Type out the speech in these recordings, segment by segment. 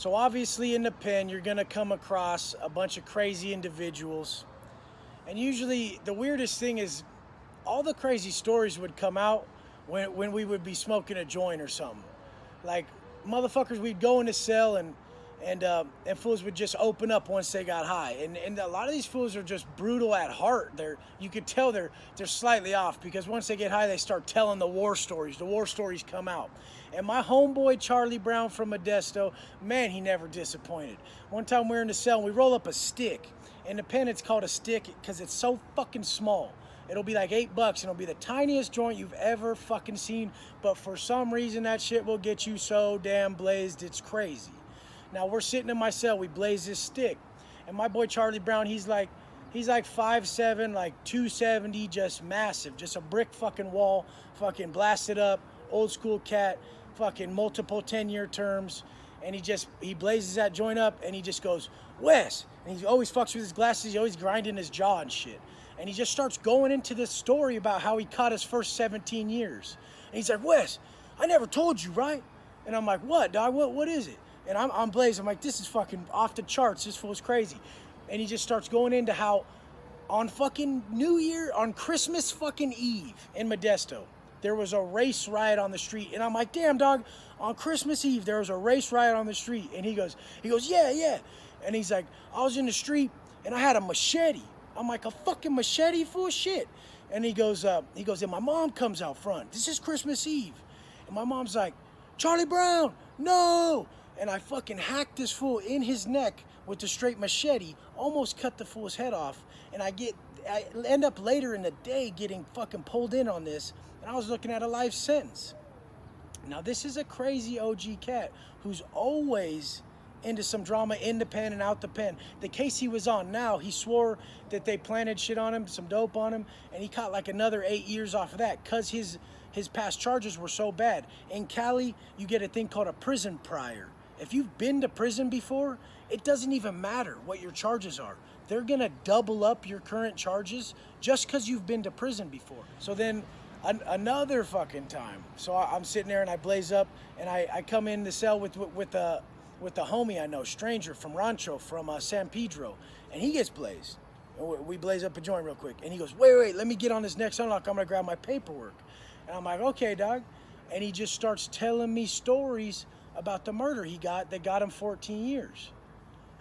So obviously in the pen, you're gonna come across a bunch of crazy individuals. And usually the weirdest thing is all the crazy stories would come out when we would be smoking a joint or something. Like motherfuckers, we'd go in the cell and fools would just open up once they got high. And a lot of these fools are just brutal at heart. You could tell they're slightly off because once they get high, they start telling the war stories. The war stories come out. And my homeboy Charlie Brown from Modesto, man, he never disappointed. One time we were in the cell and we roll up a stick. In the pen, it's called a stick because it's so fucking small. It'll be like $8 and it'll be the tiniest joint you've ever fucking seen. But for some reason, that shit will get you so damn blazed, it's crazy. Now we're sitting in my cell, we blaze this stick. And my boy Charlie Brown, he's like 5'7", like 270, just massive. Just a brick fucking wall, fucking blasted up, old school cat, fucking multiple 10-year terms. And he blazes that joint up and he just goes, Wes. And he always fucks with his glasses, he's always grinding his jaw and shit. And he just starts going into this story about how he caught his first 17 years. And he's like, Wes, I never told you, right? And I'm like, what, dog? What is it? And I'm blazed. I'm like, this is fucking off the charts. This fool's crazy. And he just starts going into how on fucking New Year, on Christmas fucking Eve in Modesto, there was a race riot on the street. And I'm like, damn, dog, on Christmas Eve, there was a race riot on the street. And he goes, yeah. And he's like, I was in the street and I had a machete. I'm like, a fucking machete? Full of shit. And he goes, and my mom comes out front. This is Christmas Eve. And my mom's like, Charlie Brown, no. And I fucking hacked this fool in his neck with the straight machete, almost cut the fool's head off. And I end up later in the day getting fucking pulled in on this, and I was looking at a life sentence. Now this is a crazy OG cat who's always into some drama in the pen and out the pen. The case he was on now, he swore that they planted shit on him, some dope on him, and he caught like another 8 years off of that because his past charges were so bad. In Cali, you get a thing called a prison prior. If you've been to prison before, it doesn't even matter what your charges are. They're gonna double up your current charges just because you've been to prison before. So then another fucking time, so I'm sitting there and I blaze up and I come in the cell with the homie I know, stranger from Rancho, from San Pedro, and he gets blazed. And we blaze up a joint real quick. And he goes, wait, let me get on this next unlock. I'm gonna grab my paperwork. And I'm like, okay, dog. And he just starts telling me stories about the murder he got that got him 14 years.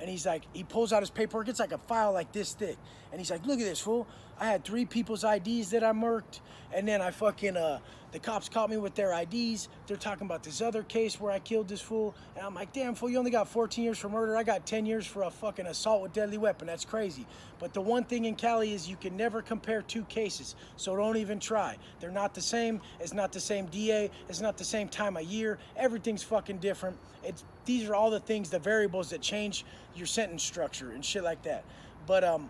And he's like, he pulls out his paperwork. It's like a file like this thick. And he's like, look at this, fool. I had 3 people's IDs that I murked. And then I fucking, the cops caught me with their IDs. They're talking about this other case where I killed this fool. And I'm like, damn, fool, you only got 14 years for murder. I got 10 years for a fucking assault with deadly weapon. That's crazy. But the one thing in Cali is you can never compare 2 cases. So don't even try. They're not the same. It's not the same DA. It's not the same time of year. Everything's fucking different. These are all the things, the variables that change your sentence structure and shit like that. But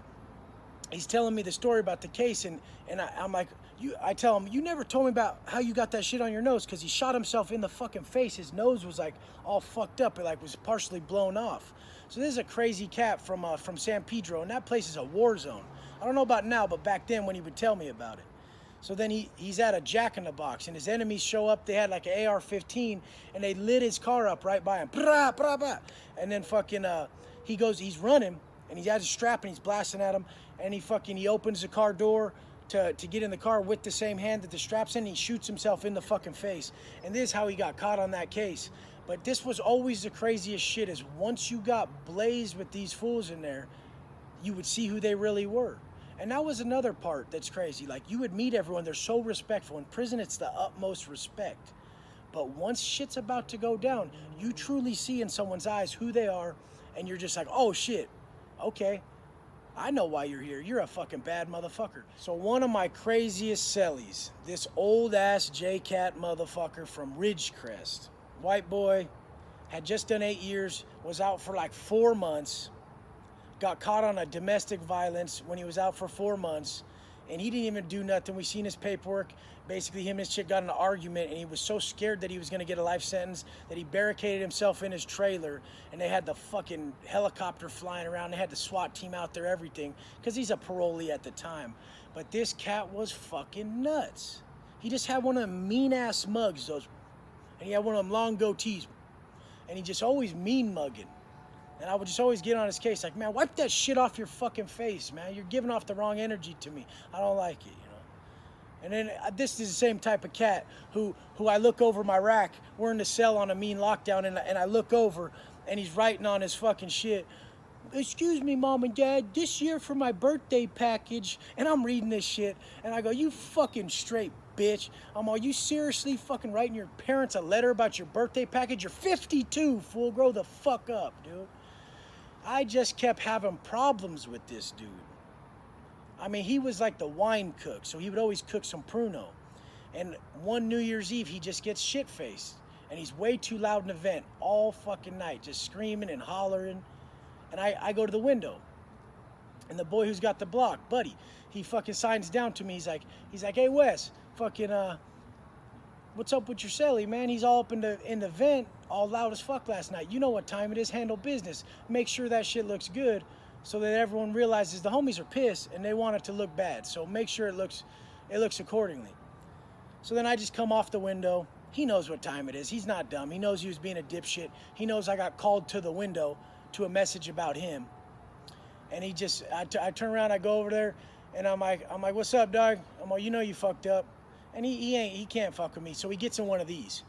he's telling me the story about the case, and I'm like, I tell him, you never told me about how you got that shit on your nose, because he shot himself in the fucking face. His nose was like all fucked up. It like was partially blown off. So this is a crazy cat from San Pedro, and that place is a war zone. I don't know about now, but back then when he would tell me about it. So then he's at a Jack in the Box, and his enemies show up. They had like an AR-15, and they lit his car up right by him. And then fucking he's running, and he has a strap, and he's blasting at him, and he opens the car door to get in the car with the same hand that the strap's in, and he shoots himself in the fucking face. And this is how he got caught on that case. But this was always the craziest shit, is once you got blazed with these fools in there, you would see who they really were. And that was another part that's crazy. Like, you would meet everyone, they're so respectful. In prison, it's the utmost respect. But once shit's about to go down, you truly see in someone's eyes who they are, and you're just like, oh shit, okay, I know why you're here. You're a fucking bad motherfucker. So one of my craziest cellies, this old ass J-Cat motherfucker from Ridgecrest, white boy, had just done 8 years, was out for like 4 months, got caught on a domestic violence when he was out for 4 months, and he didn't even do nothing. We seen his paperwork. Basically, him and his chick got in an argument, and he was so scared that he was gonna get a life sentence that he barricaded himself in his trailer, and they had the fucking helicopter flying around. They had the SWAT team out there, everything, because he's a parolee at the time. But this cat was fucking nuts. He just had one of them mean-ass mugs, and he had one of them long goatees. and he just always mean mugging. And I would just always get on his case, like, man, wipe that shit off your fucking face, man. You're giving off the wrong energy to me. I don't like it, you know. And then this is the same type of cat who I look over my rack. We're in the cell on a mean lockdown, and I look over, and he's writing on his fucking shit. Excuse me, Mom and Dad, this year for my birthday package. And I'm reading this shit, and I go, you fucking straight bitch. Are you seriously fucking writing your parents a letter about your birthday package? You're 52, fool. Grow the fuck up, dude. I just kept having problems with this dude. I mean, he was like the wine cook, so he would always cook some Pruno. And one New Year's Eve, he just gets shit-faced. And he's way too loud in the vent all fucking night, just screaming and hollering. And I go to the window. And the boy who's got the block, Buddy, he fucking signs down to me. He's like, hey, Wes, fucking, what's up with your celly, man? He's all up in the vent, all loud as fuck last night. You know what time it is. Handle business. Make sure that shit looks good so that everyone realizes the homies are pissed and they want it to look bad. So make sure it looks accordingly. So then I just come off the window. He knows what time it is. He's not dumb. He knows he was being a dipshit. He knows I got called to the window to a message about him. And he just, I turn around, I go over there, and I'm like, what's up, dog? I'm like, you know you fucked up. And he can't fuck with me. So he gets in one of these.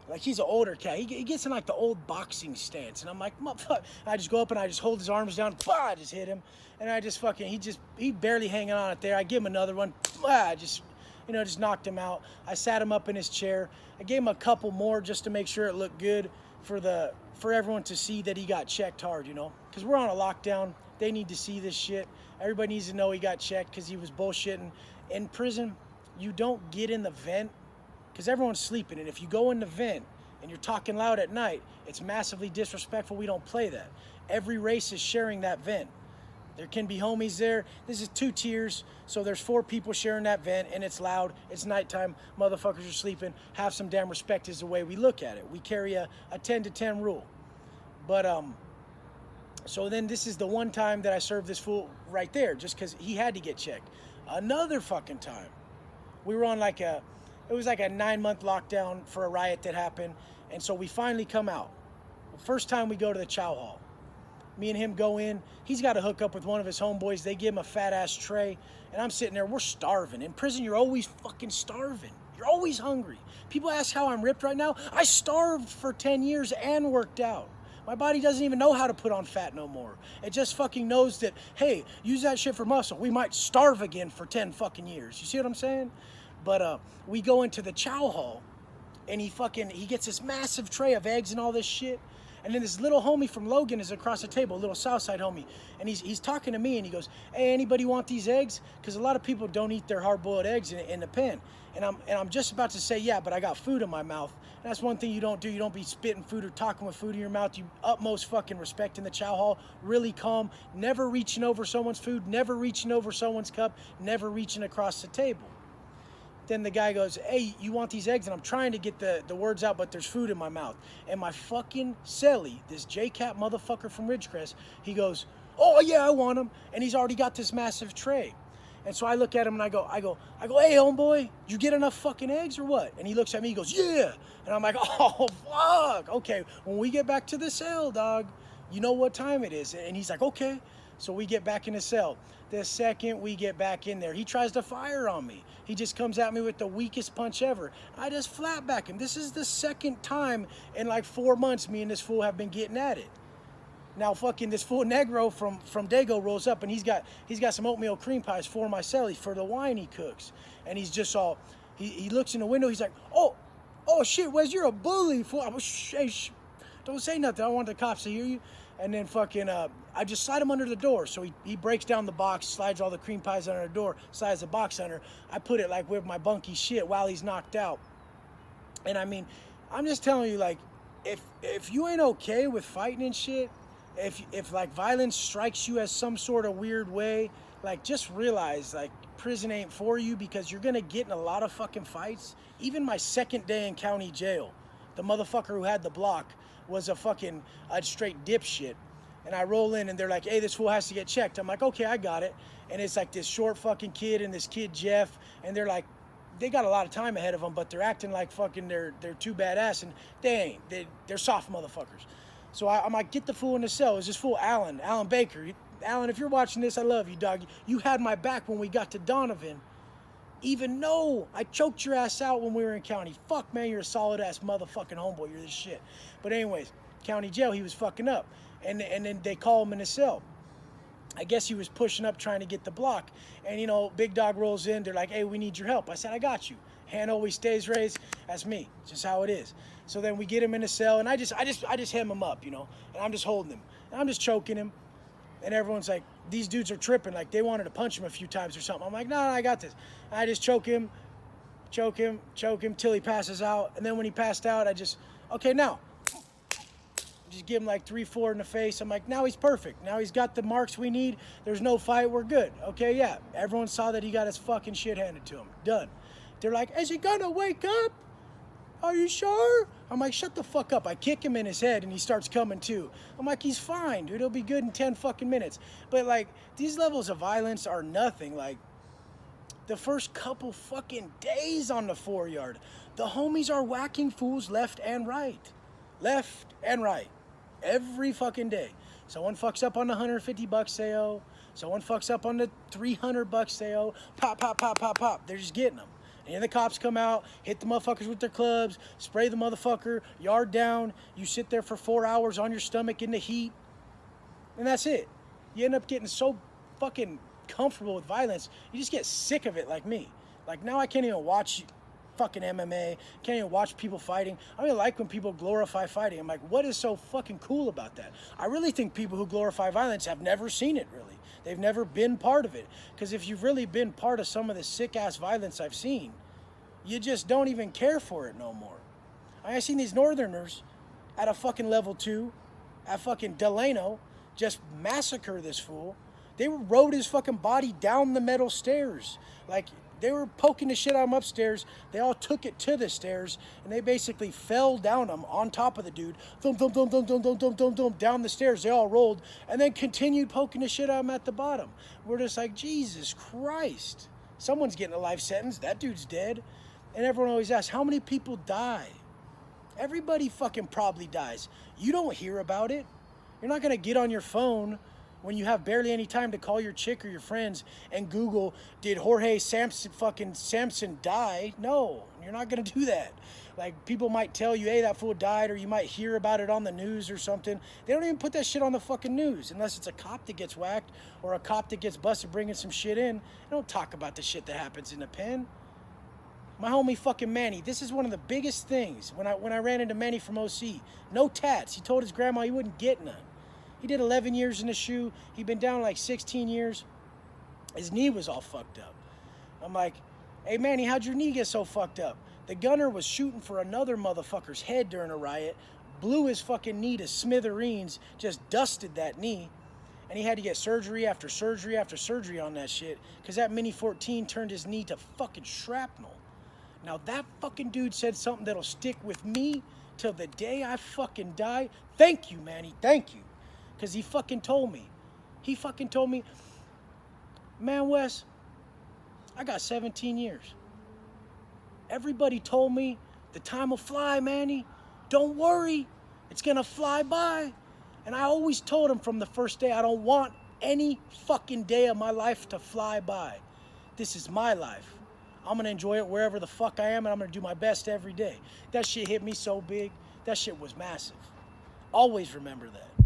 Like, he's an older cat. He gets in like the old boxing stance. And I'm like, motherfucker. I just go up and I just hold his arms down. Bah, I just hit him. And I just fucking, he barely hanging on it there. I give him another one. Bah, I just, just knocked him out. I sat him up in his chair. I gave him a couple more just to make sure it looked good for everyone to see that he got checked hard, Because we're on a lockdown. They need to see this shit. Everybody needs to know he got checked because he was bullshitting. In prison, you don't get in the vent because everyone's sleeping. And if you go in the vent and you're talking loud at night, it's massively disrespectful. We don't play that. Every race is sharing that vent. There can be homies there. This is 2 tiers, so there's 4 people sharing that vent, and it's loud. It's nighttime. Motherfuckers are sleeping. Have some damn respect is the way we look at it. We carry a 10 to 10 rule. But, so then this is the one time that I served this fool right there, just because he had to get checked. Another fucking time, we were on it was like a 9-month lockdown for a riot that happened, and so we finally come out. The first time we go to the chow hall. Me and him go in. He's got to hook up with one of his homeboys. They give him a fat-ass tray, and I'm sitting there. We're starving. In prison, you're always fucking starving. You're always hungry. People ask how I'm ripped right now. I starved for 10 years and worked out. My body doesn't even know how to put on fat no more. It just fucking knows that, hey, use that shit for muscle. We might starve again for 10 fucking years. You see what I'm saying? But we go into the chow hall, and he gets this massive tray of eggs and all this shit. And then this little homie from Logan is across the table, a little Southside homie. And he's talking to me, and he goes, hey, anybody want these eggs? Because a lot of people don't eat their hard-boiled eggs in the pen. And I'm just about to say, yeah, but I got food in my mouth. And that's one thing you don't do. You don't be spitting food or talking with food in your mouth. You utmost fucking respect in the chow hall. Really calm. Never reaching over someone's food. Never reaching over someone's cup. Never reaching across the table. Then the guy goes, hey, you want these eggs? And I'm trying to get the words out, but there's food in my mouth. And my fucking celly, this J-Cap motherfucker from Ridgecrest, he goes, oh, yeah, I want them. And he's already got this massive tray. And so I look at him and I go, hey, homeboy, you get enough fucking eggs or what? And he looks at me, he goes, yeah. And I'm like, oh, fuck. Okay, when we get back to the cell, dog, you know what time it is. And he's like, okay. So we get back in the cell. The second we get back in there, he tries to fire on me. He just comes at me with the weakest punch ever. I just flat back him. This is the second time in like 4 months me and this fool have been getting at it. Now fucking this fool Negro from Dago rolls up, and he's got some oatmeal cream pies for my celly for the wine he cooks. And he's just all, he looks in the window, he's like, oh shit, Wes, you're a bully, fool. Don't say nothing, I don't want the cops to hear you. And then fucking, I just slide him under the door. So he breaks down the box, slides all the cream pies under the door, slides the box under. I put it like with my bunky shit while he's knocked out. And I mean, I'm just telling you, like, if you ain't okay with fighting and shit, if like violence strikes you as some sort of weird way, like just realize like prison ain't for you, because you're gonna get in a lot of fucking fights. Even my second day in county jail, the motherfucker who had the block was a straight dipshit. And I roll in and they're like, hey, this fool has to get checked. I'm like, okay, I got it. And it's like this short fucking kid and this kid Jeff, and they're like, they got a lot of time ahead of them, but they're acting like fucking they're too badass, and they ain't. They're soft motherfuckers. So I'm like, get the fool in the cell. It's this fool Alan Baker. Alan, if you're watching this, I love you, dog. You had my back when we got to Donovan. Even though I choked your ass out when we were in county. Fuck, man, you're a solid ass motherfucking homeboy. You're this shit. But anyways, county jail, he was fucking up, and then they call him in the cell. I guess he was pushing up trying to get the block, and you know, Big Dog rolls in. They're like, "Hey, we need your help." I said, "I got you." Hand always stays raised. That's me. It's just how it is. So then we get him in the cell, and I just hem him up, you know, and I'm just holding him, and I'm just choking him, and everyone's like, "These dudes are tripping," like they wanted to punch him a few times or something. I'm like, "No, I got this." I just choke him till he passes out, and then when he passed out, okay, now. Just give him like 3-4 in the face. I'm like, now he's perfect. Now he's got the marks we need. There's no fight. We're good. Okay, yeah. Everyone saw that he got his fucking shit handed to him. Done. They're like, is he gonna wake up? Are you sure? I'm like, shut the fuck up. I kick him in his head and he starts coming to. I'm like, he's fine, dude. He'll be good in 10 fucking minutes. But like, these levels of violence are nothing. Like, the first couple fucking days on the 4-yard, the homies are whacking fools left and right. Left and right. Every fucking day. Someone fucks up on the $150 sale. Someone fucks up on the $300 sale. Pop, pop, pop, pop, pop. They're just getting them. And then the cops come out, hit the motherfuckers with their clubs, spray the motherfucker, yard down. You sit there for 4 hours on your stomach in the heat. And that's it. You end up getting so fucking comfortable with violence, you just get sick of it like me. Like now I can't even watch fucking MMA, can't even watch people fighting. I don't even like when people glorify fighting. I'm like, what is so fucking cool about that? I really think people who glorify violence have never seen it, really. They've never been part of it. Because if you've really been part of some of the sick-ass violence I've seen, you just don't even care for it no more. I've seen these northerners at a fucking level 2, at fucking Delano, just massacre this fool. They rode his fucking body down the metal stairs. Like, they were poking the shit out of him upstairs. They all took it to the stairs, and they basically fell down him on top of the dude. Thump, thump, thump, thump, thump, thump, thump, thump, thump, down the stairs. They all rolled, and then continued poking the shit out of him at the bottom. We're just like, Jesus Christ. Someone's getting a life sentence. That dude's dead. And everyone always asks, how many people die? Everybody fucking probably dies. You don't hear about it. You're not going to get on your phone when you have barely any time to call your chick or your friends and Google, did Jorge Sampson die? No, you're not going to do that. Like, people might tell you, hey, that fool died, or you might hear about it on the news or something. They don't even put that shit on the fucking news unless it's a cop that gets whacked or a cop that gets busted bringing some shit in. They don't talk about the shit that happens in the pen. My homie fucking Manny, this is one of the biggest things when I ran into Manny from OC. No tats. He told his grandma he wouldn't get none. He did 11 years in the shoe. He'd been down like 16 years. His knee was all fucked up. I'm like, hey, Manny, how'd your knee get so fucked up? The gunner was shooting for another motherfucker's head during a riot, blew his fucking knee to smithereens, just dusted that knee, and he had to get surgery after surgery after surgery on that shit because that Mini 14 turned his knee to fucking shrapnel. Now, that fucking dude said something that'll stick with me till the day I fucking die. Thank you, Manny. Thank you. Because he fucking told me. He fucking told me, man, Wes, I got 17 years. Everybody told me the time will fly, Manny. Don't worry. It's going to fly by. And I always told him from the first day, I don't want any fucking day of my life to fly by. This is my life. I'm going to enjoy it wherever the fuck I am, and I'm going to do my best every day. That shit hit me so big. That shit was massive. Always remember that.